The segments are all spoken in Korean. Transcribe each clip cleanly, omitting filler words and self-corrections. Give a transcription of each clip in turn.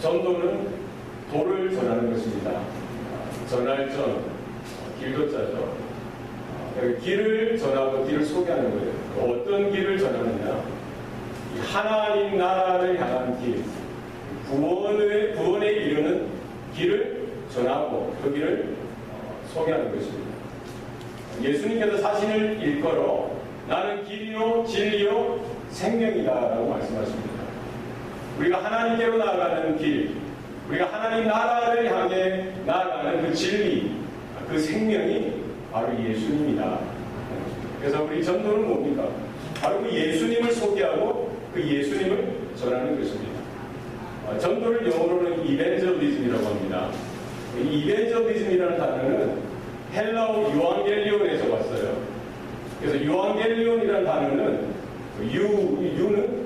전도는 도를 전하는 것입니다. 전할 전, 길도자죠. 길을 전하고 길을 소개하는 거예요. 어떤 길을 전하느냐? 하나님 나라를 향한 길, 구원에 이르는 길을 전하고 그 길을 소개하는 것입니다. 예수님께서 자신을 일컬어 나는 길이요 진리요 생명이다라고 말씀하십니다. 우리가 하나님께로 나아가는 길, 우리가 하나님 나라를 향해 나아가는 그 진리, 그 생명이 바로 예수님이다. 그래서 우리 전도는 뭡니까? 바로 그 예수님을 소개하고 그 예수님을 전하는 것입니다. 전도를 영어로는 이벤저리즘이라고 합니다. 이벤저리즘이라는 단어는 헬라어 유앙겔리온에서 왔어요. 그래서 유앙겔리온이라는 단어는 유는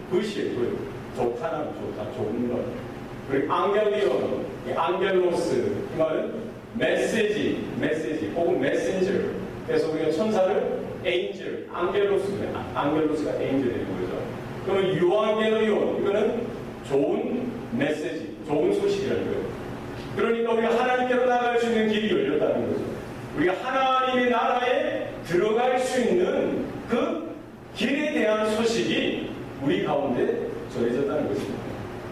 굿이에요. 좋다는 좋다, 좋은 것. 그리고 앙겔리온, 앙겔로스, 이 말은 메시지 혹은 메신저. 그래서 우리가 천사를 에인젤, 앙겔로스가 에인젤이 되는 거죠. 그러면 유앙겔리온, 이거는 좋은 메시지, 좋은 소식이라는 거예요. 그러니까 우리가 하나님께로 나아갈 수 있는 길이 열렸다는 거죠. 우리가 하나님의 나라에 들어갈 수 있는 그 길에 대한 소식이 우리 가운데 전해졌다는 것입니다.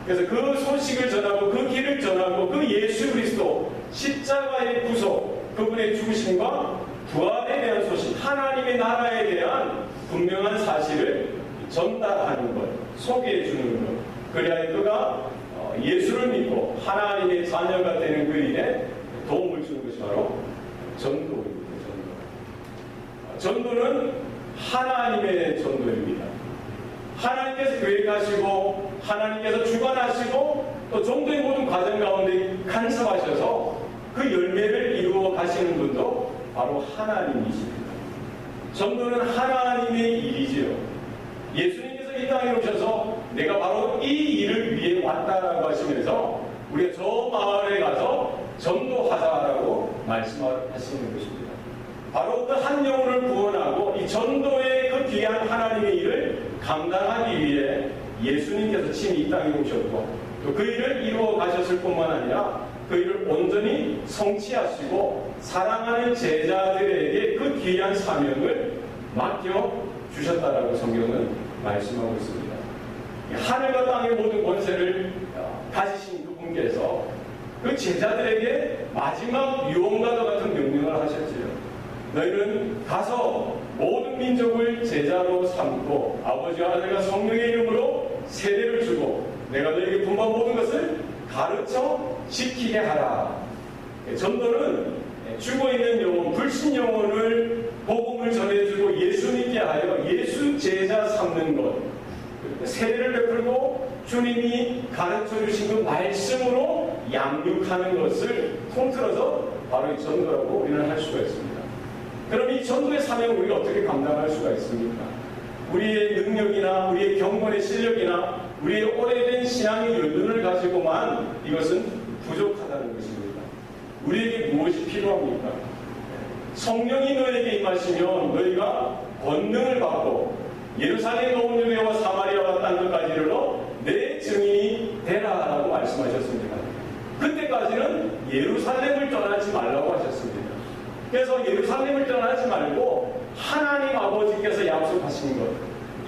그래서 그 소식을 전하고 그 길을 전하고 그 예수 그리스도 십자가의 구속, 그분의 죽으심과 부활에 대한 소식, 하나님의 나라에 대한 분명한 사실을 전달하는 것, 소개해 주는 것. 그래야 그가 예수를 믿고 하나님의 자녀가 되는 그 일에 도움을 주는 것이 바로 전도입니다. 전도는 하나님의 전도입니다. 하나님께서 계획하시고 하나님께서 주관하시고 또 전도의 모든 과정 가운데 간섭하셔서 그 열매를 이루어 가시는 분도 바로 하나님이십니다. 전도는 하나님의 일이지요. 예수님께서 이 땅에 오셔서 내가 바로 이 일을 위해 왔다라고 하시면서 우리가 저 마을에 가서 전도하자라고 말씀하시는 것입니다. 바로 그 한 영혼을 구원하고 이 전도의 그 귀한 하나님의 일을 감당하기 위해 예수님께서 친히 이 땅에 오셨고 또 그 일을 이루어 가셨을 뿐만 아니라 그 일을 온전히 성취하시고 사랑하는 제자들에게 그 귀한 사명을 맡겨 주셨다라고 성경은 말씀하고 있습니다. 하늘과 땅의 모든 권세를 가지신 그분께서 그 제자들에게 마지막 유언과도 같은 명령을 하셨지요. 너희는 가서 모든 민족을 제자로 삼고 아버지와 아들과 성령의 이름으로 세례를 주고 내가 너희에게 분부한 모든 것을 가르쳐 지키게 하라. 전도는 죽어있는 영혼, 불신 영혼을 복음을 전해주고 예수 믿게 하여 예수 제자 삼는 것, 세례를 베풀고 주님이 가르쳐 주신 그 말씀으로 양육하는 것을 통틀어서 바로 이 전도라고 우리는 할 수가 있습니다. 그럼 이 전도의 사명을 우리가 어떻게 감당할 수가 있습니까? 우리의 능력이나 우리의 경건의 실력이나 우리의 오래된 신앙의 연륜을 가지고만 이것은 부족하다는 것입니다. 우리에게 무엇이 필요합니까? 성령이 너에게 임하시면 너희가 권능을 받고 예루살렘 온 유대와 사마리아와 땅 끝까지 이르러 내 증인이 되라라고 말씀하셨습니다. 그때까지는 예루살렘을 떠나지 말라고 하셨습니다. 그래서 예루살렘을 떠나지 말고 하나님 아버지께서 약속하신 것,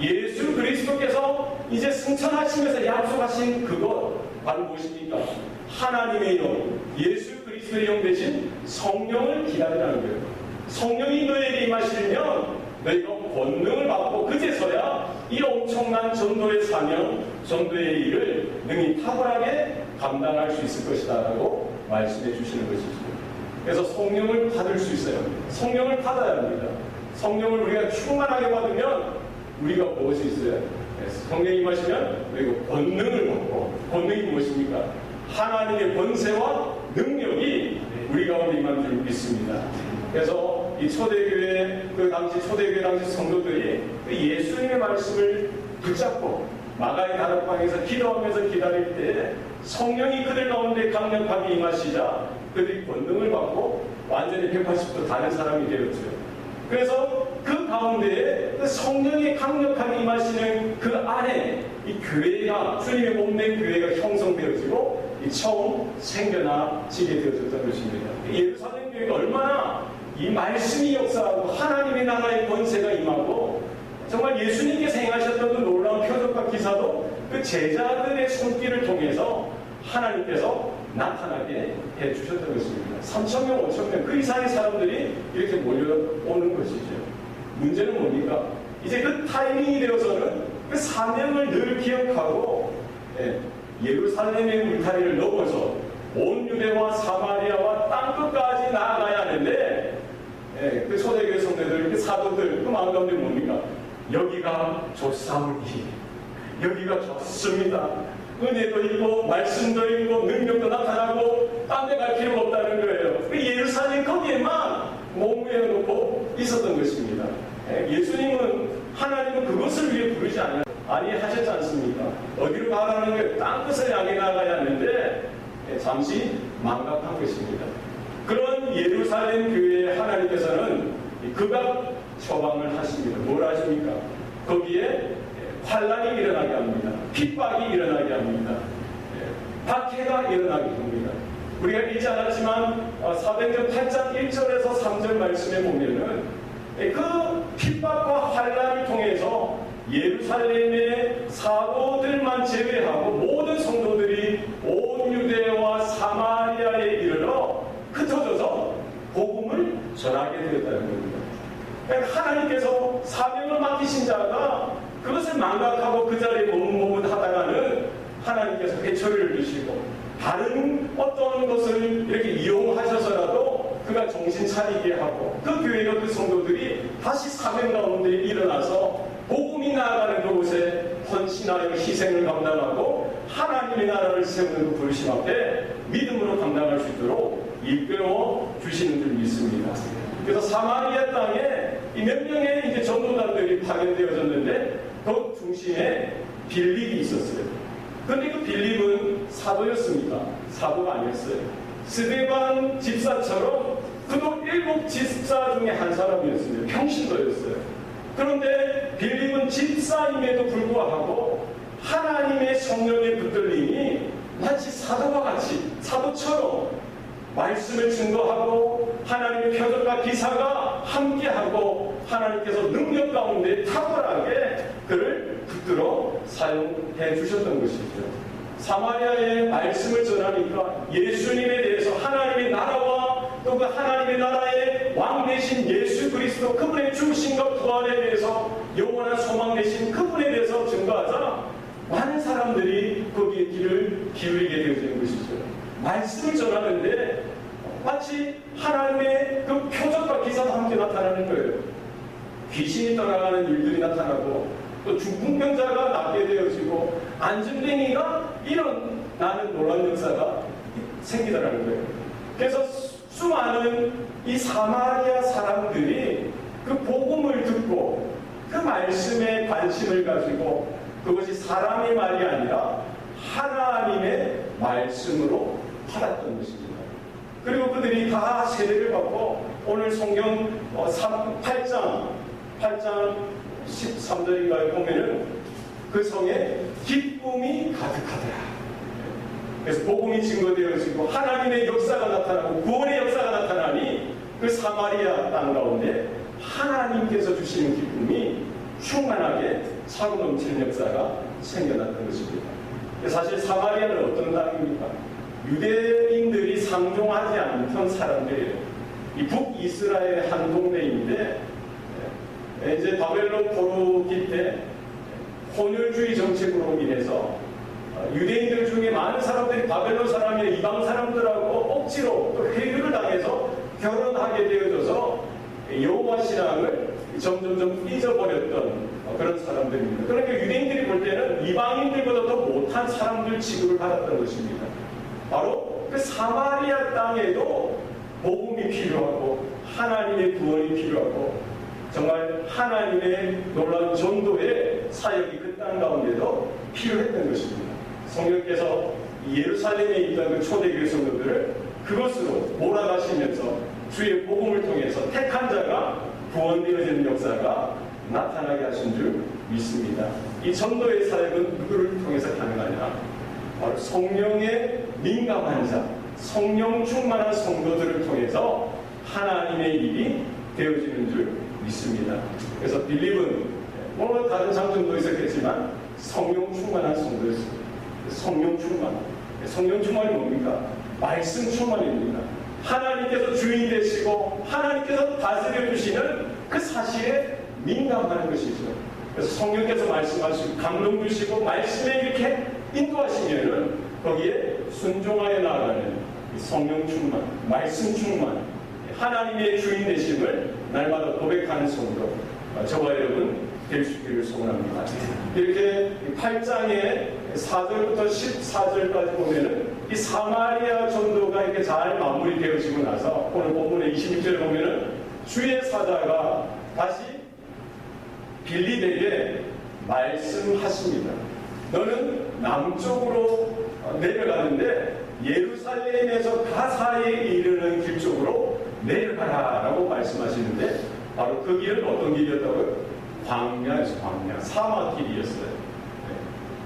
예수 그리스도께서 이제 승천하시면서 약속하신 그것 바로 무엇입니까? 하나님의 영, 예수 그리스도의 영 대신 성령을 기다리라는 거예요. 성령이 너에게 임하시면 너희가 권능을 받고 그제서야 이 엄청난 전도의 사명, 전도의 일을 능히 탁월하게 감당할 수 있을 것이다 라고 말씀해 주시는 것이죠. 그래서 성령을 받을 수 있어요. 성령을 받아야 합니다. 성령을 우리가 충만하게 받으면 우리가 무엇이 있어요? 성령이 임하시면 우리가 권능을 받고, 권능이 무엇입니까? 하나님의 권세와 능력이 우리 가운데 임한 줄 믿습니다. 그래서 이 초대교회, 그 당시 초대교회 당시 성도들이 그 예수님의 말씀을 붙잡고 마가의 다락방에서 기도하면서 기다릴 때 성령이 그들 가운데 강력하게 임하시자 그들이 권능을 받고 완전히 180도 다른 사람이 되었죠. 그래서 그 가운데에 그 성령이 강력하게 임하시는 그 안에 이 교회가, 주님의 몸된 교회가 형성되어지고 처음 생겨나지게 되어졌던 것입니다. 예루살렘 교회가 얼마나 이 말씀이 역사하고 하나님의 나라의 권세가 임하고 정말 예수님께서 행하셨던 그 놀라운 표적과 기사도 그 제자들의 손길을 통해서 하나님께서 나타나게 해주셨던 것입니다. 3,000명, 5,000명 그 이상의 사람들이 이렇게 몰려오는 것이죠. 문제는 뭡니까? 이제 그 타이밍이 되어서는 그 사명을 늘 기억하고 예루살렘의 울타리를 넘어서 온 유대와 사마리아와 땅끝까지 나아가야 하는데 그 초대교회 성도들, 그 사도들 그 마음 가운데 뭡니까? 여기가 좋사오니, 여기가 좋습니다. 은혜도 있고 말씀도 있고 능력도 나타나고 딴 데 갈 필요가 없다는 거예요. 그 예루살렘 거기에만 몸부여 놓고 있었던 것입니다. 예수님은, 하나님은 그것을 위해 부르지 아니하셨지 않습니까? 어디로 가라는 거예요? 땅끝을 향해 나가야 하는데 잠시 망각한 것입니다. 그런 예루살렘 교회에 하나님께서는 극악 처방을 하십니다. 뭘 하십니까? 거기에 환란이 일어나게 합니다. 핍박이 일어나게 합니다. 박해가 일어나게 합니다. 우리가 읽지 않았지만 사도행전 8장 1절에서 3절 말씀에 보면은 그 핍박과 환란을 통해서 예루살렘의 사도들만 제외하고 모든 성도들이 온 유대와 사마리아에 이르러 흩어져서 복음을 전하게 되었다는 겁니다. 그러니까 하나님께서 사명을 맡기신 자가 그것을 망각하고 그 자리에 머뭇머뭇하다가는 하나님께서 회초리를 드시고 다른 어떤 것을 이렇게 이용하셔서라도 그가 정신 차리게 하고 그 교회가, 그 성도들이 다시 사명 가운데 일어나서 복음이 나아가는 그곳에 헌신하여 희생을 감당하고 하나님의 나라를 세우는 그 불신 앞에 믿음으로 감당할 수 있도록 이끌어 주시는 줄 믿습니다. 그래서 사마리아 땅에 이 몇 명의 이제 전도단들이 파견되어졌는데 그 중심에 빌립이 있었어요. 그런데 그 빌립은 사도였습니다. 사도가 아니었어요. 스데반 집사처럼 그도 7 집사 중에 한 사람이었어요. 평신도였어요. 그런데 빌립은 집사임에도 불구하고 하나님의 성령의 붙들림이 마치 사도와 같이, 사도처럼 말씀을 증거하고 하나님의 표적과 기사가 함께하고 하나님께서 능력 가운데 탁월하게 그를 붙들어 사용해 주셨던 것이죠. 사마리아의 말씀을 전하니까 예수님에 대해서, 하나님의 나라와 또 그 하나님의 나라의 왕 되신 예수 그리스도, 그분의 죽으심과 부활에 대해서 영원한 소망 되신 그분에 대해서 증거하자 많은 사람들이 거기에 귀를 기울이게 되어지는 것이죠. 말씀을 전하는데 마치 하나님의 그 표적과 기사도 함께 나타나는 거예요. 귀신이 떠나가는 일들이 나타나고 또 중풍병자가 낫게 되어지고 안진뱅이가 일어나는 놀라운 역사가 생기더라는 거예요. 그래서 수많은 이 사마리아 사람들이 그 복음을 듣고 그 말씀에 관심을 가지고 그것이 사람의 말이 아니라 하나님의 말씀으로 받았던 것입니다. 그리고 그들이 다 세례를 받고 오늘 성경 8장 13절인가에 보면은 그 성에 기쁨이 가득하더라. 그래서 복음이 증거되어지고 하나님의 역사가 나타나고 구원의 역사가 나타나니 그 사마리아 땅 가운데 하나님께서 주시는 기쁨이 충만하게 차고 넘치는 역사가 생겨났던 것입니다. 사실 사마리아는 어떤 땅입니까? 유대인들이 상종하지 않던 사람들이에요. 이 북이스라엘의 한 동네인데 이제 바벨론 포로기 때 혼혈주의 정책으로 인해서 유대인들 중에 많은 사람들이 바벨론 사람이나 이방 사람들하고 억지로 또 회유를 당해서 결혼하게 되어져서 여호와 신앙을 점점점 잊어버렸던 그런 사람들입니다. 그러니까 유대인들이 볼 때는 이방인들보다 더 못한 사람들 취급을 받았던 것입니다. 바로 그 사마리아 땅에도 복음이 필요하고 하나님의 구원이 필요하고 정말 하나님의 놀라운 전도의 사역이 그 땅 가운데도 필요했던 것입니다. 성령께서 예루살렘에 있던 그 초대교회 성도들을 그것으로 몰아가시면서 주의 복음을 통해서 택한 자가 구원되어지는 역사가 나타나게 하신 줄 믿습니다. 이 전도의 사역은 누구를 통해서 가능하냐? 바로 성령에 민감한 자, 성령 충만한 성도들을 통해서 하나님의 일이 되어지는 줄 믿습니다. 그래서 빌립은 뭐 다른 장점도 있었겠지만 성령 충만한 성도였습니다. 성령 충만. 성령 충만이 뭡니까? 말씀 충만입니다. 하나님께서 주인 되시고 하나님께서 다스려 주시는 그 사실에 민감하는 것이죠. 그래서 성령께서 말씀하시고 감동 주시고 말씀에 이렇게 인도하시면은 거기에 순종하여 나아가는 성령 충만, 말씀 충만, 하나님의 주인 되심을 날마다 고백하는 성도, 저와 여러분 될 수 있기를 소원합니다. 이렇게 8장의 4절부터 14절까지 보면은 이 사마리아 전도가 이렇게 잘 마무리되어지고 나서 오늘 본문의 26절에 보면은 주의 사자가 다시 빌립에게 말씀하십니다. 너는 남쪽으로 내려가는데 예루살렘에서 가사에 이르는 길 쪽으로 내려가라 라고 말씀하시는데 바로 그 길은 어떤 길이었다고요? 광야에서 광야, 사막길이었어요.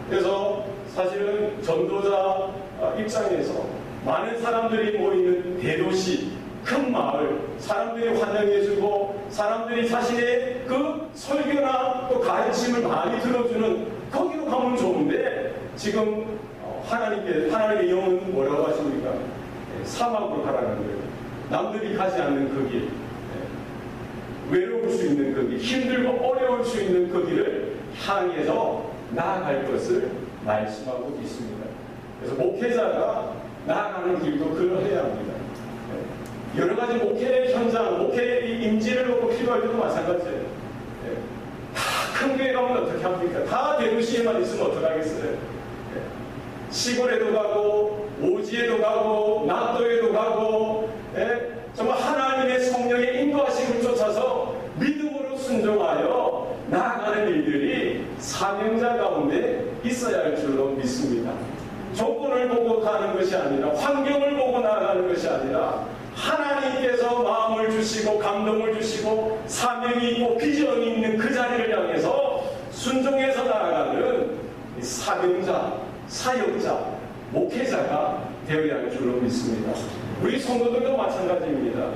그래서 사실은 전도자 입장에서 많은 사람들이 모이는 대도시, 큰 마을, 사람들이 환영해주고 사람들이 자신의 그 설교나 또 가르침을 많이 들어주는 거기로 가면 좋은데 지금 하나님의 영은 뭐라고 하십니까? 사막으로 가라는 거예요. 남들이 가지 않는 그 길, 외로울 수 있는 그 길, 힘들고 어려울 수 있는 그 길을 향해서 나아갈 것을 말씀하고 있습니다. 그래서 목회자가 나아가는 길도 그러해야 합니다. 여러 가지 목회 현장, 목회의 임지를 놓고 필요할 때도 마찬가지예요. 다 큰 교회 가면 어떻게 합니까? 다 대도시에만 있으면 어떡하겠어요? 시골에도 가고, 오지에도 가고, 남도에도 가고, 정말 하나님의 성령의 인도하심을 쫓아서 믿음으로 순종하여 나아가는 일들이 사명자 가운데 있어야 할 줄로 믿습니다. 조건을 보고 가는 것이 아니라 환경을 보고 나아가는 것이 아니라 하나님께서 마음을 주시고 감동을 주시고 사명이 있고 비전이 있는 그 자리를 향해서 순종해서 나아가는 사명자, 사역자, 목회자가 되어야 할 줄로 믿습니다. 우리 성도들도 마찬가지입니다.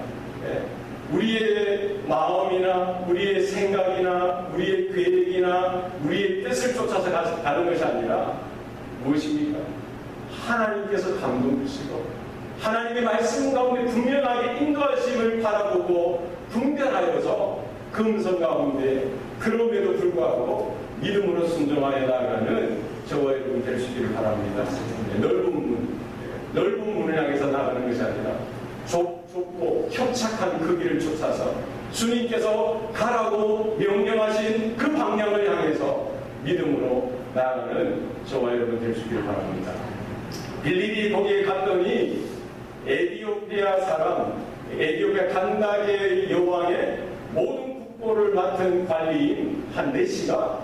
우리의 마음이나 우리의 생각이나 우리의 계획이나 우리의 뜻을 쫓아서 가는 것이 아니라 무엇입니까? 하나님께서 감동 주시고 하나님의 말씀 가운데 분명하게 인도하심을 바라보고 분별하여서 그 음성 가운데 그럼에도 불구하고 믿음으로 순종하여 나아가는 저와 여러분 될 수 있기를 바랍니다. 넓은 문을 향해서 나가는 것이 아니라 좁고 협착한 그 길을 쫓아서 주님께서 가라고 명령하신 그 방향을 향해서 믿음으로 나아가는 저와 여러분 될 수 있기를 바랍니다. 빌립이 거기에 갔더니 에티오피아 간다게 여왕의 모든 국보를 맡은 관리인 한 4씨가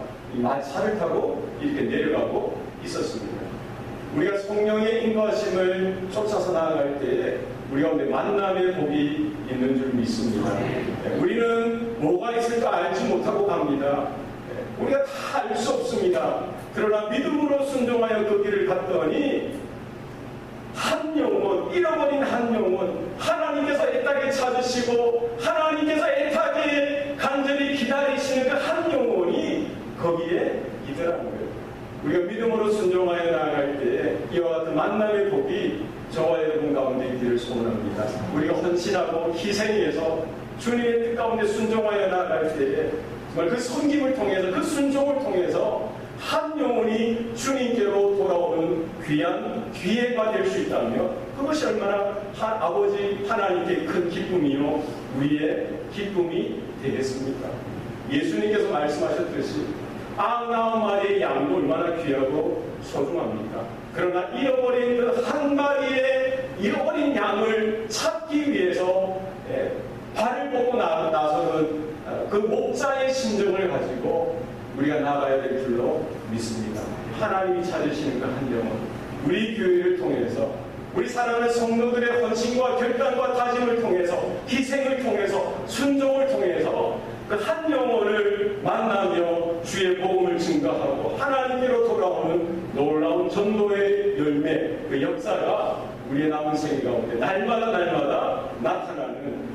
차를 타고 이렇게 내려가고 있었습니다. 우리가 성령의 인도하심을 쫓아서 나아갈 때에 우리 가운데 만남의 복이 있는 줄 믿습니다. 우리는 뭐가 있을까 알지 못하고 갑니다. 우리가 다 알 수 없습니다. 그러나 믿음으로 순종하여 그 길을 갔더니 한 영혼, 잃어버린 한 영혼, 하나님께서 애타게 찾으시고 하나님께서 애타게 간절히 기다리시는 그 한 영혼이 거기에 있더라는 거예요. 우리가 믿음으로 순종하여 나아갈 때에 이와 같은 만남의 복이 저와 여러분 가운데 있기를 소원합니다. 우리가 헌신하고 희생해서 주님의 뜻 가운데 순종하여 나아갈 때에 정말 그 섬김을 통해서 그 순종을 통해서 한 영혼이 주님께로 돌아오는 귀한 기회가 될 수 있다면 그것이 얼마나 아버지 하나님께 큰 기쁨이요 우리의 기쁨이 되겠습니까? 예수님께서 말씀하셨듯이 99마리의 양도 얼마나 귀하고 소중합니까? 그러나 잃어버린 그 한 마리의 잃어버린 양을 찾기 위해서 발을 뻗고 나서는 그 목자의 심정을 가지고 우리가 나가야 될 줄로 믿습니다. 하나님이 찾으시는 그 한 영혼, 우리 교회를 통해서 우리 사랑하는 성도들의 헌신과 결단과 다짐을 통해서, 희생을 통해서, 순종을 통해서 그 한 영혼을 만나며 주의 복음을 증거하고 하나님께로 돌아오는 놀라운 전도의 열매, 그 역사가 우리의 남은 생애 가운데 날마다 나타나는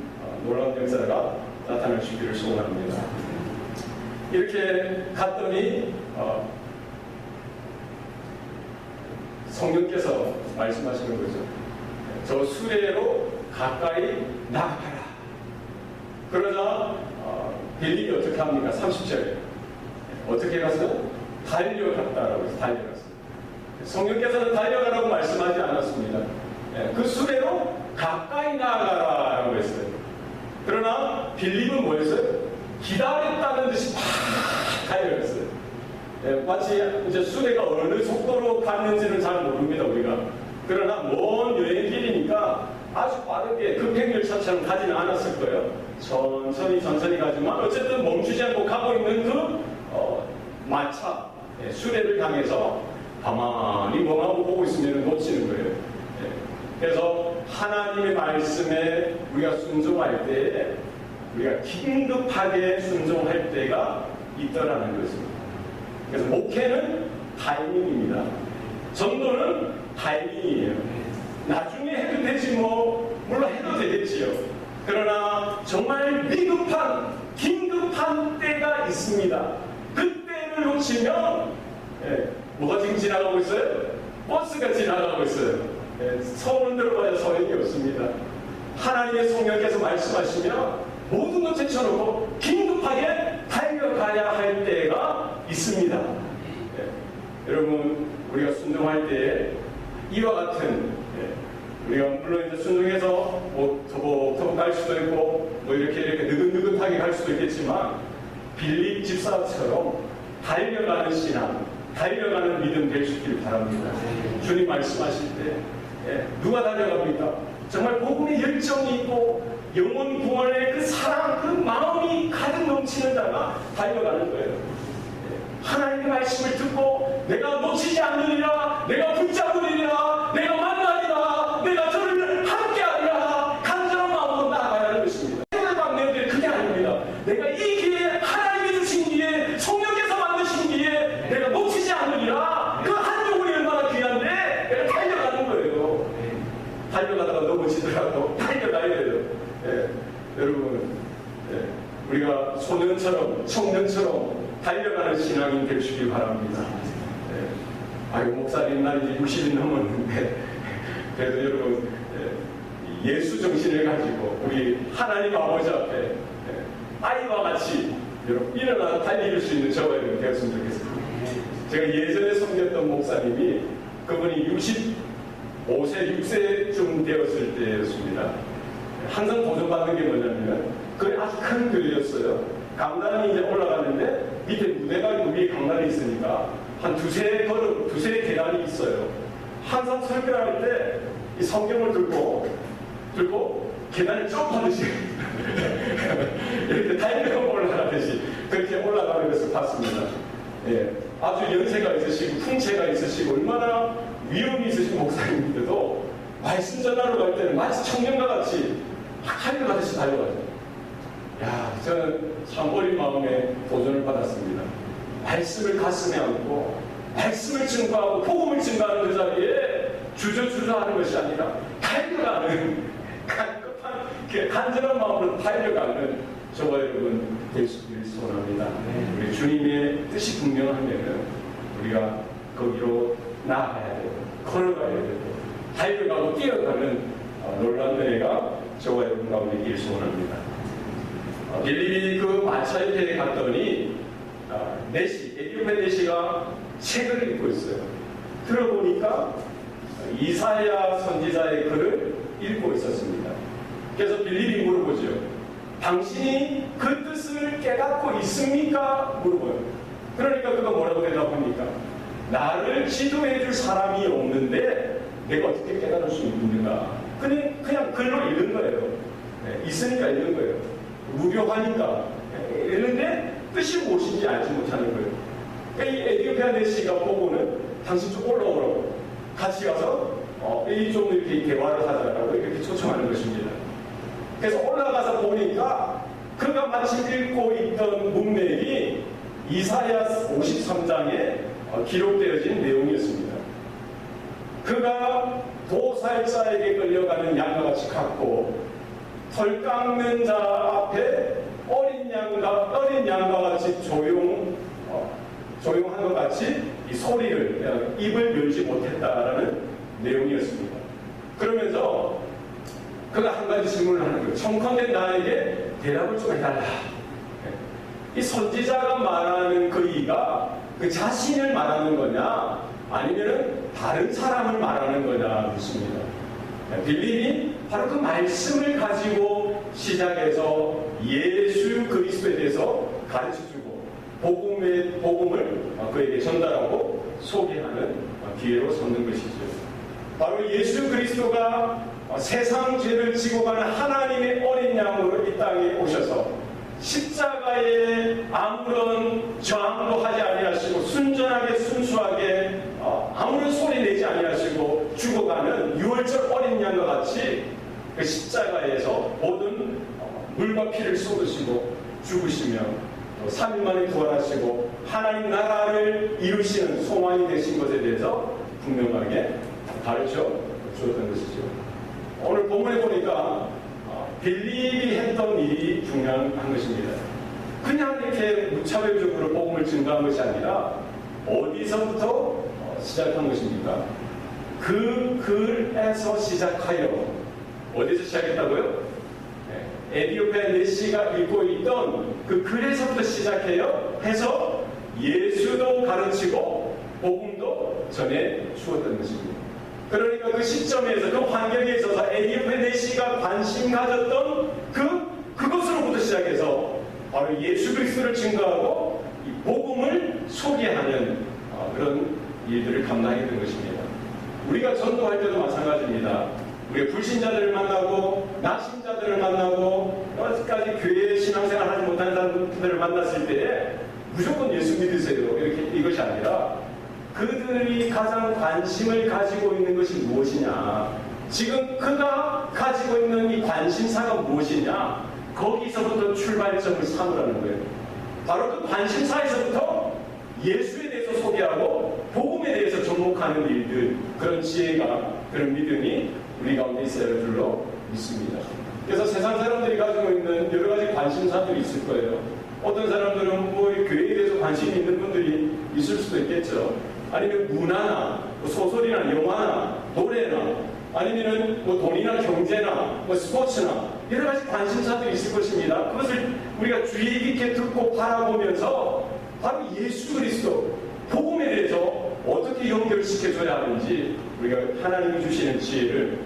놀라운 역사가 나타날 수 있기를 소원합니다. 이렇게 갔더니 성령께서 말씀하시는 거죠. 저 수레로 가까이 나가라. 그러자 빌립이 어떻게 합니까? 30절에 어떻게 갔어요? 달려갔다라고 해서 달려갔어요. 성령께서는 달려가라고 말씀하지 않았습니다. 그 수레로 가까이 나가라라고 했어요. 그러나 빌립은 뭐였어요? 기다렸다는 듯이 막 달려갔어요. 마치 이제 수레가 어느 속도로 갔는지는 잘 모릅니다, 우리가. 그러나 먼 여행길이니까 아주 빠르게 급행열차처럼 가지는 않았을 거예요. 천천히 가지만 어쨌든 멈추지 않고 가고 있는 그 마차, 수레를 향해서 가만히 멍하고 보고 있으면 놓치는 거예요. 그래서 하나님의 말씀에 우리가 순종할 때, 우리가 긴급하게 순종할 때가 있더라는 것입니다. 그래서 목회는 타이밍입니다. 전도는 타이밍이에요. 나중에 해도 되지 물론 해도 되겠지요. 그러나 정말 긴급한 때가 있습니다. 그때를 놓치면 뭐가 지금 지나가고 있어요? 버스가 지나가고 있어요. 서울은 들어가야 소용이 없습니다. 하나님의 성령께서 말씀하시면 모든 것 제쳐놓고 긴급하게 달려가야 할 때가 있습니다. 여러분, 우리가 순종할 때에 이와 같은 우리가 물론 이제 순종해서 터벅터벅 갈 수도 있고 이렇게 느긋느긋하게 갈 수도 있겠지만 빌립 집사처럼 달려가는 신앙, 달려가는 믿음 될 수 있기를 바랍니다. 주님 말씀하실 때 누가 달려갑니까? 정말 복음의 열정이 있고 영혼 구원의 그 사랑, 그 마음이 가득 넘치는 자가 달려가는 거예요. 하나님의 말씀을 듣고 내가 놓치지 않으리라, 내가 붙잡으리라, 내가 만나리라, 내가 저를 함께하리라 간절한 마음으로 나아가라는 것입니다. 내들 그게 아닙니다. 내가 이 기회에 하나님이 주신 기회에 성령께서 만드신 기회에 내가 놓치지 않으리라. 그 한 영혼이 얼마나 귀한데 내가 달려가는 거예요. 달려가다가 넘어지더라도 달려가야 돼요. 여러분, 우리가 소년처럼 청년처럼 달려가는 신앙인 되시기 바랍니다. 아이고, 목사님 나 이제 60이 넘었는데 그래도 여러분 예수 정신을 가지고 우리 하나님 아버지 앞에 아이와 같이 여러분 일어나서 달릴 수 있는 저와 여러분 되었으면 좋겠습니다. 제가 예전에 섬겼던 목사님이 그분이 65세, 6세쯤 되었을 때였습니다. 항상 도전받는 게 뭐냐면 그게 아주 큰 교회였어요. 강단이 이제 올라가는데 밑에 무대가 위에 강단이 있으니까 한 두세 계단이 있어요. 항상 설교할 때 이 성경을 들고 계단을 점프하듯이 이렇게 달려 올라가듯이 그렇게 올라가는 것을 봤습니다. 아주 연세가 있으시고 풍채가 있으시고 얼마나 위험이 있으신 목사님인데도 말씀 전하러 갈 때는 마치 청년과 같이 달려가듯이 달려가죠. 저는 참 어린 마음에 도전을 받았습니다. 말씀을 가슴에 안고 말씀을 증거하고 복음을 증거하는 그 자리에 주저하는 것이 아니라 달려가는 간절한 마음으로 달려가는 저와 여러분 될 수 있기를 소원합니다. 우리 주님의 뜻이 분명하면 우리가 거기로 나아가야 되고 걸어가야 되고 달려가고 뛰어가는 놀라운 은혜가 저와 여러분 가운데 있기를 소원합니다. 빌립이 그 마차에 갔더니 에티오피아 내시가 책을 읽고 있어요. 들어보니까 이사야 선지자의 글을 읽고 있었습니다. 그래서 빌립이 물어보죠. 당신이 그 뜻을 깨닫고 있습니까? 물어봐요. 그러니까 그가 뭐라고 대답합니까? 나를 지도해 줄 사람이 없는데 내가 어떻게 깨달을 수 있는가? 그냥 글로 읽는 거예요. 있으니까 읽는 거예요. 무료하니까 읽는데 뜻이 무엇인지 알지 못하는 거예요. 그러니까 이 에티오피아 내시가 보고는 당신 좀 올라오라고. 같이 가서 좀 이렇게 대화를 하자라고 이렇게 초청하는 것입니다. 그래서 올라가서 보니까 그가 마침 읽고 있던 문맥이 이사야 53장에 기록되어진 내용이었습니다. 그가 도살자에게 끌려가는 양과 같이 같고 털 깎는 자 앞에 어린 양과 같이 조용한 것 같이 이 소리를 입을 열지 못했다라는 내용이었습니다. 그러면서 그가 한 가지 질문을 하는 거예요. 청컨대 나에게 대답을 좀 해달라. 이 선지자가 말하는 그 이가 그 자신을 말하는 거냐 아니면 다른 사람을 말하는 거냐 묻습니다. 빌립이 바로 그 말씀을 가지고 시작해서 예수 그리스도에 대해서 가르쳐주고 복음을 그에게 전달하고 소개하는 기회로 삼는 것이죠. 바로 예수 그리스도가 세상 죄를 지고 가는 하나님의 어린 양으로 이 땅에 오셔서 십자가에 아무런 저항도 하지 아니하시고 순수하게 아무런 소리 내지 아니하시고 죽어가는 유월절 어린 양과 같이 그 십자가에서 모든 물과 피를 쏟으시고 죽으시며 3일 만에 부활하시고 하나님 나라를 이루시는 소망이 되신 것에 대해서 분명하게 가르쳐 주었던 것이죠. 오늘 본문에 보니까 빌립이 했던 일이 중요한 것입니다. 그냥 이렇게 무차별적으로 복음을 증거한 것이 아니라 어디서부터 시작한 것입니까? 그 글에서 시작하여 어디서 시작했다고요? 에디오피아 내시가 읽고 있던 그 글에서부터 해서 예수도 가르치고 복음도 전해 주었던 것입니다. 그러니까 그 시점에서 그 환경에 있어서 에디오피아 내시가 관심 가졌던 그것으로부터 시작해서 바로 예수 그리스도를 증거하고 이 복음을 소개하는 그런 일들을 감당하게 된 것입니다. 우리가 전도할 때도 마찬가지입니다. 우리가 불신자들을 만나고 낙심자들을 만나고 여러 가지 교회 신앙생활 하지 못하는 사람들을 만났을 때에 무조건 예수 믿으세요 이것이 아니라 그들이 가장 관심을 가지고 있는 것이 무엇이냐, 지금 그가 가지고 있는 이 관심사가 무엇이냐, 거기서부터 출발점을 삼으라는 거예요. 바로 그 관심사에서부터 예수에 대해서 소개하고 복음에 대해서 접목하는 일들, 그런 지혜가, 그런 믿음이 우리 가운데 있어야 할 줄로 믿습니다. 그래서 세상 사람들이 가지고 있는 여러 가지 관심사들이 있을 거예요. 어떤 사람들은 교회에 대해서 관심이 있는 분들이 있을 수도 있겠죠. 아니면 문화나 소설이나 영화나 노래나 아니면 돈이나 경제나 스포츠나 여러 가지 관심사들이 있을 것입니다. 그것을 우리가 주의 깊게 듣고 바라보면서 바로 예수 그리스도 복음에 대해서 어떻게 연결시켜줘야 하는지 우리가 하나님이 주시는 지혜를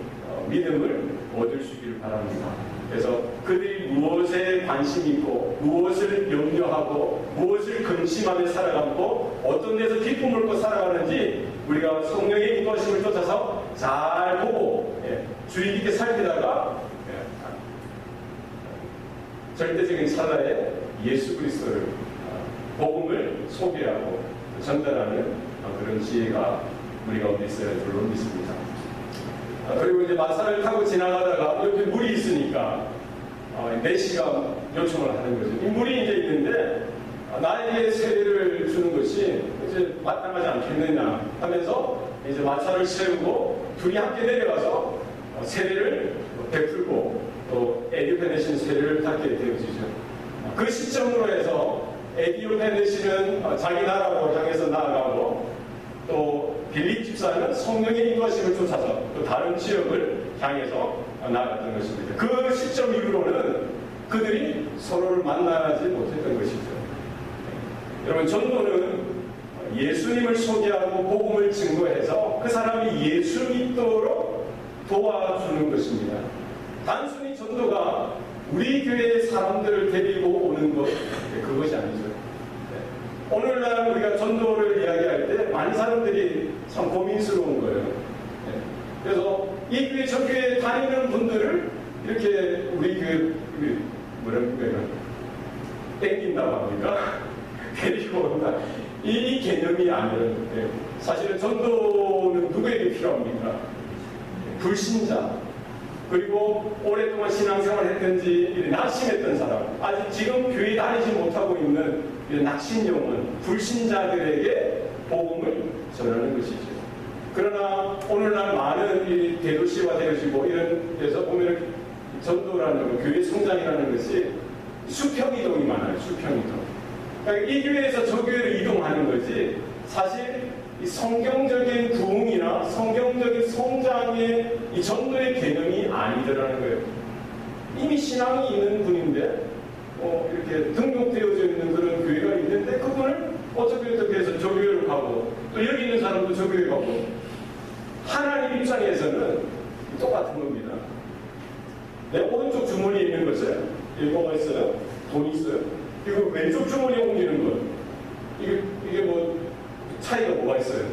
믿음을 얻을 수 있기를 바랍니다. 그래서 그들이 무엇에 관심이 있고 무엇을 염려하고 무엇을 근심하며 살아가고 어떤 데서 기쁨을 얻고 살아가는지 우리가 성령의 인도하심을 쫓아서 잘 보고 주의 깊게 살피다가 절대적인 사다에 예수 그리스도를 복음을 소개하고 전달하는 그런 지혜가 우리 가운데 있어야 할 줄로 믿습니다. 그리고 이제 마사를 타고 지나가다가 옆에 물이 있으니까 내시가 요청을 하는 거죠. 이 물이 이제 있는데 나에게 세례를 주는 것이 이제 마땅하지 않겠느냐 하면서 이제 마차를 세우고 둘이 함께 내려가서 세례를 베풀고 또 에디오피아 내시는 세례를 받게 되어지죠. 그 시점으로 해서 에디오피아 내시는 자기 나라로 향해서 나아가고 또 빌립 집사는 성령의 인도하심을 쫓아서 또 다른 지역을 향해서 나아갔던 것입니다. 그 시점 이후로는 그들이 서로를 만나지 못했던 것이죠. 여러분, 전도는 예수님을 소개하고 복음을 증거해서 그 사람이 예수 믿도록 도와주는 것입니다. 단순히 전도가 우리 교회의 사람들을 데리고 오는 것, 그것이 아니죠. 오늘날 우리가 전도를 이야기할 때 많은 사람들이 참 고민스러운 거예요. 그래서 이 교회 저 교회 다니는 분들을 이렇게 우리 교회 뭐랄까요, 땡긴다고 합니까? 데리고 온다. 이 개념이 아니에요. 사실은 전도는 여러분 누구에게 필요합니까? 불신자, 그리고 오랫동안 신앙생활 했든지 낙심했던 사람, 아직 지금 교회 다니지 못하고 있는 낙심 영혼, 불신자들에게 복음을 전하는 것이죠. 그러나 오늘날 많은 이 대도시화 되어지고 이런 데서 보면 전도라는 것, 교회 성장이라는 것이 수평이동이 많아요. 수평이동. 그러니까 이 교회에서 저 교회로 이동하는 거지, 사실 이 성경적인 부흥이나 성경적인 성장의 이 전도의 개념이 아니더라는 거예요. 이미 신앙이 있는 분인데 이렇게 등록되어져 있는 그런 교회가 있는데 그분을 어떻게 해서 저 교회로 가고 또 여기 있는 사람도 저 교회 가고, 하나님 입장에서는 똑같은 겁니다. 내 오른쪽 주머니에 있는 것은 뭐가 있어요? 돈이 있어요. 이거 왼쪽 주머니에 옮기는 것, 이게 뭐 차이가 뭐가 있어요?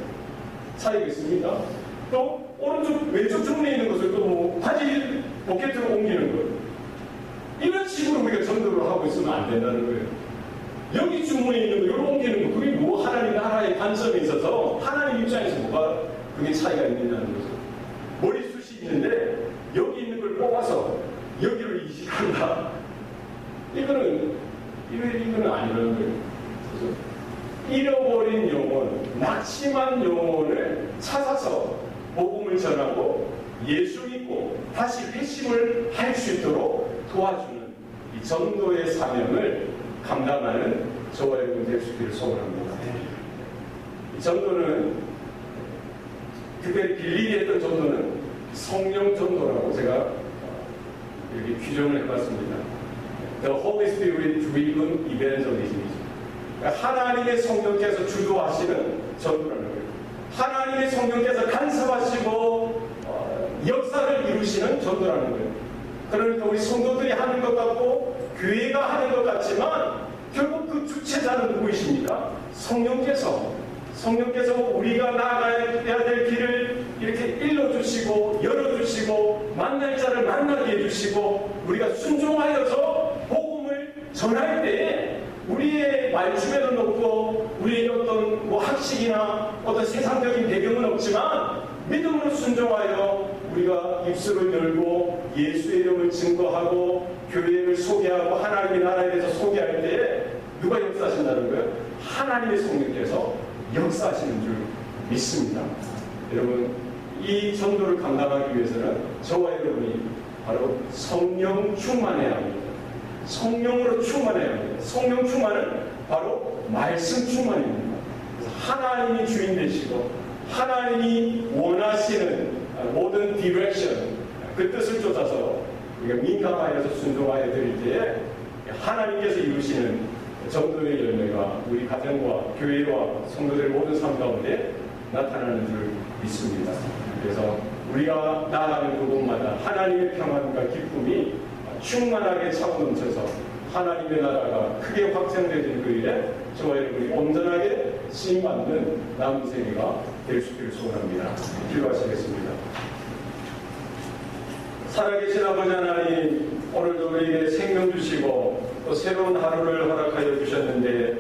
차이가 있습니다. 또 오른쪽 왼쪽 주머니에 있는 것을 또 뭐 바지 포켓으로 옮기는 것, 이런 식으로 우리가 전도를 하고 있으면 안 된다는 거예요. 여기 주머니에 있는 거 이걸 옮기는 거, 그게 뭐 하나님 나라의 관점에 있어서 하나님 입장에서 뭐가 그게 차이가 있느냐는 거죠. 머리숱이 있는데 여기 있는 걸 뽑아서 여기로 이식한다. 이거는 아니라는 거예요. 그래서 잃어버린 영혼, 낙심한 영혼을 찾아서 복음을 전하고 예수 믿고 다시 회심을 할 수 있도록 도와주는 이 전도의 사명을 감당하는 저와 여러분 될 수 있기를 소원합니다. 이 전도는, 특별히 빌리에 했던 전도는 성령 전도라고 제가 이렇게 규정을 해봤습니다. The Holy Spirit driven evangelism이죠. 그러니까 하나님의 성령께서 주도하시는 전도라는 거예요. 하나님의 성령께서 간섭하시고 역사를 이루시는 전도라는 거예요. 그러니까 우리 성도들이 하는 것 같고 교회가 하는 것 같지만 결국 그 주체자는 누구이십니까? 성령께서 우리가 나아가야 될 길을 이렇게 일러주시고 열어주시고 만날 자를 만나게 해주시고 우리가 순종하여서 복음을 전할 때에 우리의 말주변은 없고 우리의 어떤 뭐 학식이나 어떤 세상적인 배경은 없지만 믿음으로 순종하여 우리가 입술을 열고 예수의 이름을 증거하고 교회를 소개하고 하나님의 나라에 대해서 소개할 때에 누가 역사하신다는 거예요? 하나님의 성령께서 역사하시는 줄 믿습니다. 여러분, 이 전도를 감당하기 위해서는 저와 여러분이 바로 성령 충만해야 합니다. 성령으로 충만해야 합니다. 성령 충만은 바로 말씀 충만입니다. 그래서 하나님이 주인 되시고 하나님이 원하시는 모든 디렉션, 그 뜻을 쫓아서 우리가 민감하여서 순종하여 드릴 때에 하나님께서 이루시는 전도의 열매가 우리 가정과 교회와 성도들의 모든 삶 가운데 나타나는 줄 믿습니다. 그래서 우리가 나아가는 그곳마다 하나님의 평안과 기쁨이 충만하게 차고 넘쳐서 하나님의 나라가 크게 확장되는 그 일에 저와 여러분이 온전하게 쓰임받는 남은 생애가 될 수 있기를 소원합니다. 기도하시겠습니다. 살아계신 아버지 하나님, 오늘도 우리에게 생명 주시고 또 새로운 하루를 허락하여 주셨는데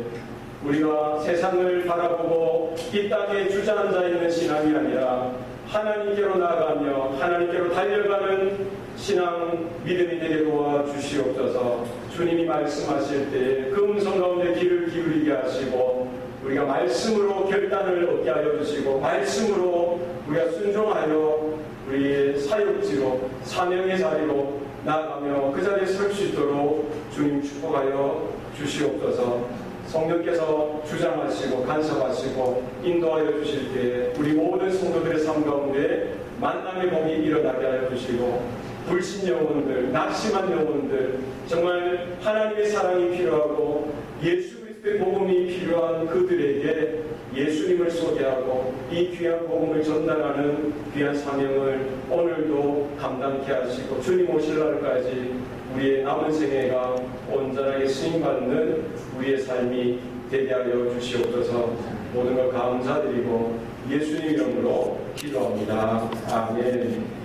우리가 세상을 바라보고 이 땅에 주저앉아 있는 신앙이 아니라 하나님께로 나아가며 하나님께로 달려가는 신앙 믿음이 되게 도와주시옵소서. 주님이 말씀하실 때 그 음성 가운데 귀를 기울이게 하시고 우리가 말씀으로 결단을 얻게 하여 주시고 말씀으로 우리가 순종하여 우리의 사역지로 사명의 자리로 나아가며 그 자리에 설 수 있도록 주님 축복하여 주시옵소서. 성령께서 주장하시고 간섭하시고 인도하여 주실 때 우리 모든 성도들의 삶 가운데 만남의 복이 일어나게 하여 주시고 불신 영혼들, 낙심한 영혼들, 정말 하나님의 사랑이 필요하고 예수 그리스도의 복음이 필요한 그들에게 예수님을 소개하고 이 귀한 복음을 전달하는 귀한 사명을 오늘도 감당케 하시고 주님 오실 날까지 우리의 남은 생애가 온전하게 쓰임받는 우리의 삶이 되게 하여 주시옵소서. 모든 걸 감사드리고 예수님 이름으로 기도합니다. 아멘.